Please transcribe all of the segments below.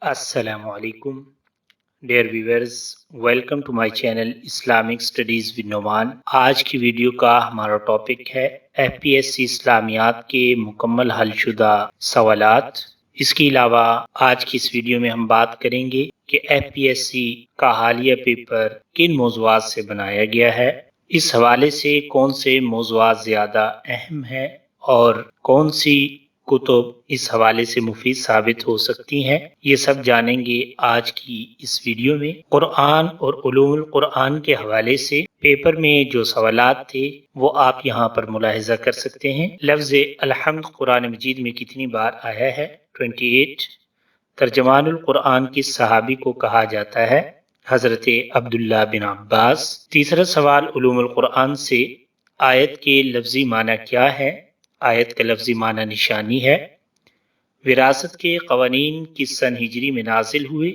Assalamu alaikum. Dear viewers, welcome to my channel Islamic Studies with Noman. आज की video का हमारा topic है FPSC इस्लामियात के मुकम्मल हल शुदा सवालात। इसके अलावा आज की इस वीडियो में हम बात करेंगे कि FPSC का हालिया पेपर किन मौज़ूआत से बनाया गया है, इस हवाले से कौन से मौज़ूआत ज़्यादा अहम है और कौन सी कुतुब इस हवाले से मुफीद साबित हो सकती हैं, ये सब जानेंगे आज की इस वीडियो में। कुरान और उलूमुल कुरान के हवाले से पेपर में जो सवालात थे वो आप यहाँ पर मुलाहिजा कर सकते हैं। लफ्ज़ अलहम्द कुरान मजीद में कितनी बार आया है? 28। तर्जमानुल कुरान किस सहाबी को कहा जाता है? हजरत अब्दुल्ला बिन अब्बास। तीसरा सवाल उलूमुल कुरान से आयत के लफ्जी माना क्या है? आयत का लफ्जी माना निशानी है। विरासत के कवानीन किस सन हिजरी में नाजिल हुए?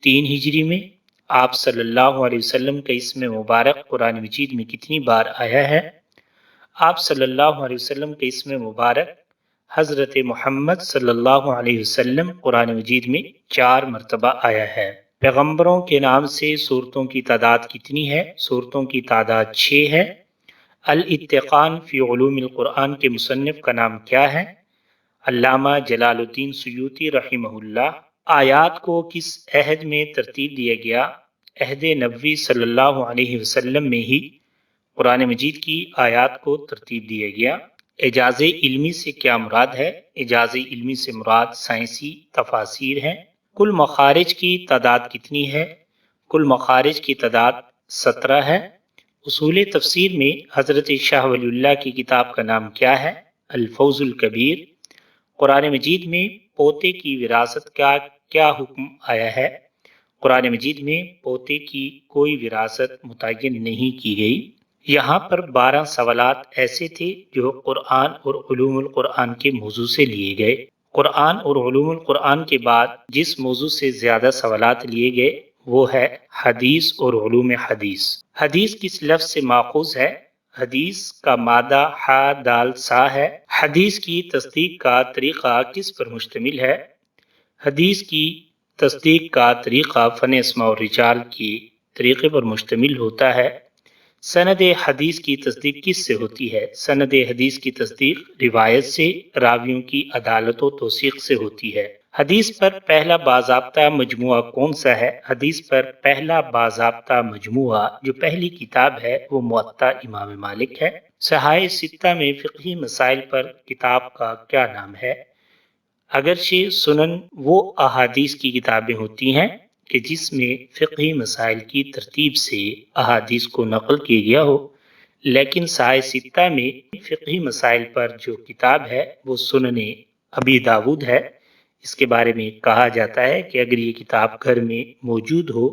3 हिजरी में। आप सल्लल्लाहु अलैहि वसल्लम का इसमें मुबारक कुरान मजीद में कितनी बार आया है? आप सल्लल्लाहु अलैहि वसल्लम का इसमें मुबारक हज़रत मोहम्मद सल्लल्लाहु अलैहि वसल्लम कुरान मजीद में 4 मरतबा आया है। पैगम्बरों के नाम से सूरतों की तादाद कितनी है? सूरतों की तादाद 6 है। अल-इत्तिकान फ़ी उलूमिल कुरान के मुसन्निफ का नाम क्या है? अल्लामा जलालुद्दीन सुयूती रहमहुल्लाह। आयात को किस अहद में तरतीब दिया गया? अहद नबवी सल्लल्लाहु अलैहि वसल्लम में ही कुरान मजीद की आयात को तरतीब दिया गया। एजाज़े इल्मी से क्या मुराद है? एजाज़े इल्मी से मुराद साइंसी तफासीर हैं। कुल मखारिज की तादाद कितनी है? कुल मखारिज की तादाद 17 है। उसूल तफसीर में हज़रत शाह वलीउल्लाह की किताब का नाम क्या है? अल-फौज़ुल कबीर। कुरान मजीद में पोते की विरासत का क्या हुक्म आया है? कुरान मजीद में पोते की कोई विरासत मुतय्यन नहीं की गई। यहाँ पर 12 सवालात ऐसे थे जो कुरान और उलूमुल कुरान के मौजू से लिए गए। कुरान और उलूमुल कुरान के बाद जिस मौजू से ज़्यादा सवालात लिए गए वो है हदीस और उलूम हदीस। हदीस किस लफ्ज़ से माखूज़ है? हदीस का मादा हा दाल सा है। हदीस की तस्दीक का तरीक़ा किस पर मुश्तमिल है? हदीस की तस्दीक का तरीक़ा फ़न अस्मा और रिजाल के तरीक़े पर मुश्तमिल होता है। सनद हदीस की तस्दीक किस से होती है? सनद हदीस की तस्दीक रिवायत से, रावियों की अदालत व तौसीक़ से होती है। हदीस पर पहला बाज़ाब्ता मजमुआ कौन सा है? हदीस पर पहला बाज़ाब्ता मजमुआ जो पहली किताब है वो मुअत्ता इमाम मालिक है। सहाय सित्ता में फ़िक़ही मसाइल पर किताब का क्या नाम है? अगरचे सुनन वो अहादीस की किताबें होती हैं कि जिसमें फ़िक़ही मसाइल की तरतीब से अहादीस को नक़ल किया गया हो, लेकिन सहाय सित्ता में फ़िक़ही मसाइल पर जो किताब है वो सुनने अबी दाऊद है। इसके बारे में कहा जाता है कि अगर ये किताब घर में मौजूद हो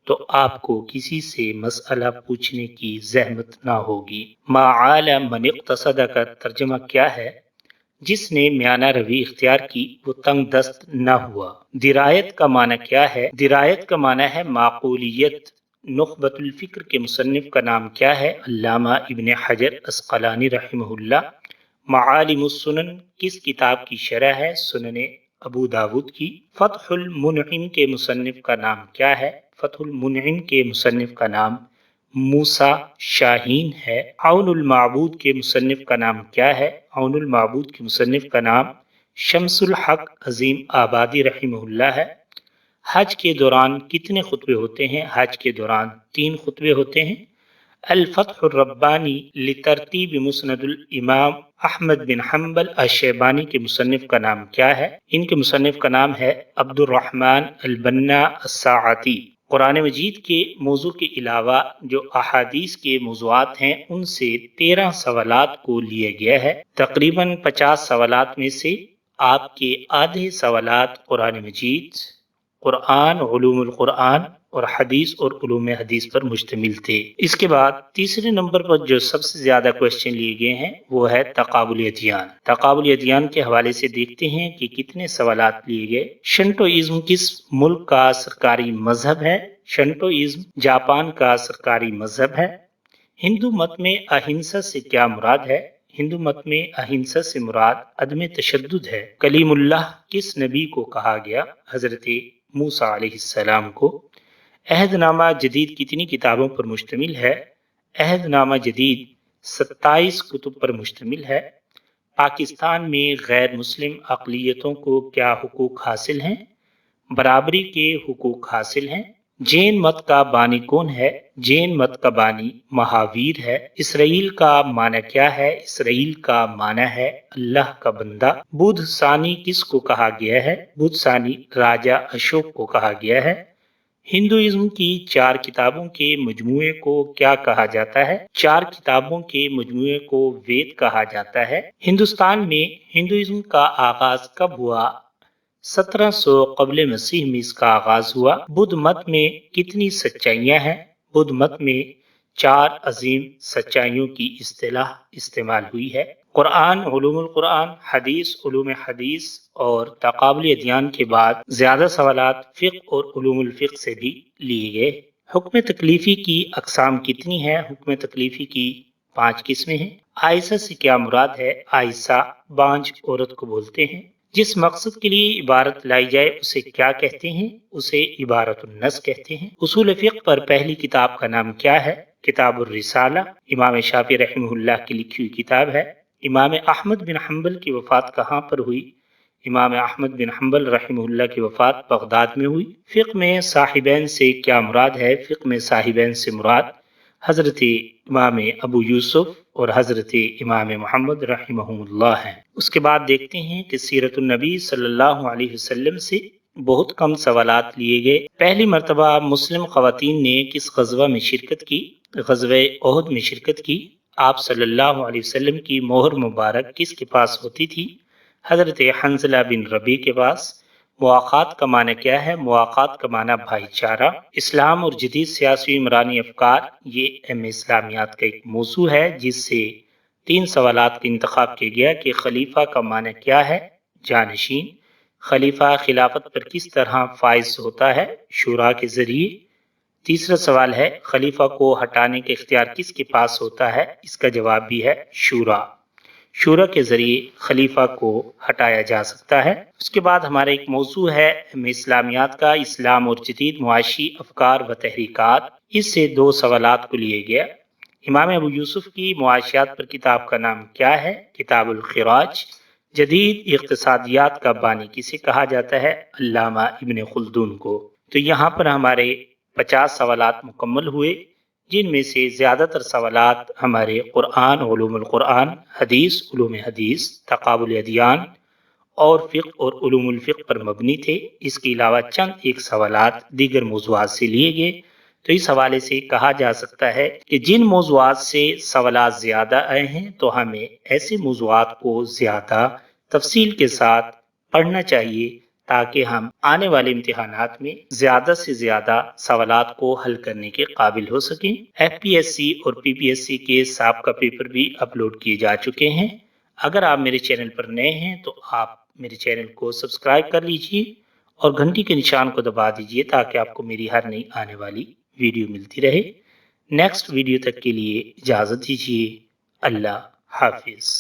तो आपको किसी से मसला पूछने की ज़हमत ना होगी। माआला मन इक़्तसद का तर्जमा क्या है? जिसने म्याना रवी इख्तियार की वो तंग दस्त न हुआ। दिरायत का माना क्या है? दिरायत का माना है माकूलियत। नुख़बतुल फ़िक्र के मुसन्निफ का नाम क्या है? अल्लामा इब्न हजर अस्क़लानी रहमहुल्लाह। माआलिमुस सुनन किस किताब की शरह है? सुनने अबू दाऊद की। फ़त्हुल मुनइम के मुसन्निफ का नाम क्या है? फ़त्हुल मुनइम के मुसन्निफ का नाम मूसा शाहीन है। औनुल माबूद के मुसन्निफ का नाम क्या है? औनुल माबूद के मुसन्निफ का नाम शम्सुल हक अजीम आबादी रहमहुल्लाह है। हज के दौरान कितने खुतबे होते हैं? हज के दौरान 3 खुतबे होते हैं। अल-फ़त्हुर रब्बानी लितरतीब मुस्नदुल इमाम अहमद बिन हम्बल अश-शैबानी के मुसन्निफ का नाम क्या है? इनके मुसन्निफ का नाम है अब्दुर्रहमान अल-बन्ना अस्साअती। कुरान मजीद के मौजू के अलावा जो अहादीस के मौज़ूआत हैं उनसे 13 सवालात को लिया गया है। तकरीबन 50 सवालात में से आपके आधे सवालात कुरान मजीद, कुरान, उलूमुल कुरान और हदीस और उलूम हदीस पर मुश्तमिल थे। इसके बाद तीसरे नंबर पर जो सबसे ज्यादा क्वेश्चन लिए गए हैं वो है तकाबुल अदियान। तकाबुल अदियान के हवाले से देखते हैं कि कितने सवालात लिए गए। शिंटोइज्म किस मुल्क का सरकारी मजहब है? शिंटोइज्म जापान का सरकारी मजहब है। हिंदू मत में अहिंसा से क्या मुराद है? हिंदू मत में अहिंसा से मुराद अदम तशद्दुद है। कलीमुल्लाह किस नबी को कहा गया? हजरत मूसा अलैहिस्सलाम को। अहदनामा जदीद कितनी किताबों पर मुश्तमिल है? अहदनामा जदीद 27 कुतुब पर मुश्तमिल है। पाकिस्तान में गैर मुस्लिम अक़लियतों को क्या हुकूक हासिल हैं? बराबरी के हुकूक हासिल हैं। जैन मत का बानी कौन है? जैन मत का बानी महावीर है। इसराइल का माना क्या है? इसराइल का माना है अल्लाह का बंदा। बुध सानी किसको कहा गया है? बुध सानी राजा अशोक को कहा गया है। हिंदुइज्म की 4 किताबों के मजमूए को क्या कहा जाता है? 4 किताबों के मजमूए को वेद कहा जाता है। हिंदुस्तान में हिंदुइज्म का आगाज कब हुआ? 1700 कब्ल मसीह में इसका आगाज हुआ। बुद्ध मत में कितनी सच्चाइयां हैं? बुद्ध मत में 4 अजीम सच्चाइयों की इस्तिलाह इस्तेमाल हुई है। कुरान, उलूमुल कुरान, हदीस, उलूम हदीस और तकाबुल अदयान के बाद ज्यादा सवालात फिक़्ह और उलूमुल फिक़्ह से भी लिए गए। हुक्म तकलीफी की अकसाम कितनी है? हुक्म तकलीफी की 5 किस्में हैं। आयसा से क्या मुराद है? आयसा बांझ औरत को बोलते हैं। जिस मकसद के लिए इबारत लाई जाए उसे क्या कहते हैं? उसे इबारतुन नस कहते हैं। उसूल फिक़्ह पर पहली किताब का नाम क्या है? किताबुर रिसाला इमाम शाफी रहमहुल्लाह की लिखी हुई किताब है। इमाम अहमद बिन हम्बल की वफात कहाँ पर हुई? इमाम अहमद बिन हम्बल रहमहुल्लाह की वफात बगदाद में हुई। फ़िक़्ह में साहिबैन से क्या मुराद है? फ़िक़्ह में साहिबैन से मुराद हज़रत इमाम अबू यूसुफ और हज़रत इमाम मोहम्मद रहमहुल्लाह हैं। उसके बाद देखते हैं कि सीरतुन नबी सल्लल्लाहु अलैहि वसल्लम से बहुत कम सवालात लिए गए। पहली मरतबा मुस्लिम ख़वातीन ने किस ग़ज़वा में शिरकत की? ग़ज़वे ओहद में शिरकत की। आप सल्लल्लाहु अलैहि वसल्लम की मोहर मुबारक किसके पास होती थी? हज़रत हंज़ला बिन रबी के पास। मुआक़ात का माना क्या है? मुआक़ात का माना भाईचारा। इस्लाम और जदीद सियासी इमरानी अफकार, ये इस्लामियात का एक मौजू है जिससे 3 सवालात का इंतखाब किया गया कि खलीफा का माना क्या है? जानशीन। खलीफा खिलाफत पर किस तरह फाइज होता है? शूरा के जरिए। तीसरा सवाल है खलीफा को हटाने के इख्तियार किसके पास होता है? इसका जवाब भी है शूरा। शूरा के जरिए खलीफा को हटाया जा सकता है। उसके बाद हमारा एक मौजू है इस्लामियात का, इस्लाम और जदीद मुआशी अफकार व तहरीकात। इससे 2 सवालात को लिए गया। इमाम अबू यूसुफ की मुआशियात पर किताब का नाम क्या है? किताबुल खिराज। जदीद इक़्तिसादियात का बानी किसे कहा जाता है? अल्लामा इब्न खुल्दून को। तो यहाँ पर हमारे 50 सवालात मुकम्मल हुए, जिनमें से ज़्यादातर सवालात हमारे कुरान, उलूमुल कुरान, हदीस, उलूम हदीस, तकाबुल अदयान और फ़िक़्ह और उलूमुल फ़िक़्ह पर मबनी थे। इसके अलावा चंद एक सवालात दीगर मौज़ूआत से लिए गए। तो इस हवाले से कहा जा सकता है कि जिन मौज़ूआत से सवालात ज़्यादा आए हैं तो हमें ऐसे मौज़ूआत को ज़्यादा तफसील के साथ पढ़ना चाहिए ताकि हम आने वाले इम्तिहानात में ज़्यादा से ज़्यादा सवालात को हल करने के काबिल हो सकें। FPSC और PPSC के साबका पेपर भी अपलोड किए जा चुके हैं। अगर आप मेरे चैनल पर नए हैं तो आप मेरे चैनल को सब्सक्राइब कर लीजिए और घंटी के निशान को दबा दीजिए ताकि आपको मेरी हर नई आने वाली वीडियो मिलती रहे। नेक्स्ट वीडियो तक के लिए इजाज़त दीजिए। अल्लाह हाफिज़।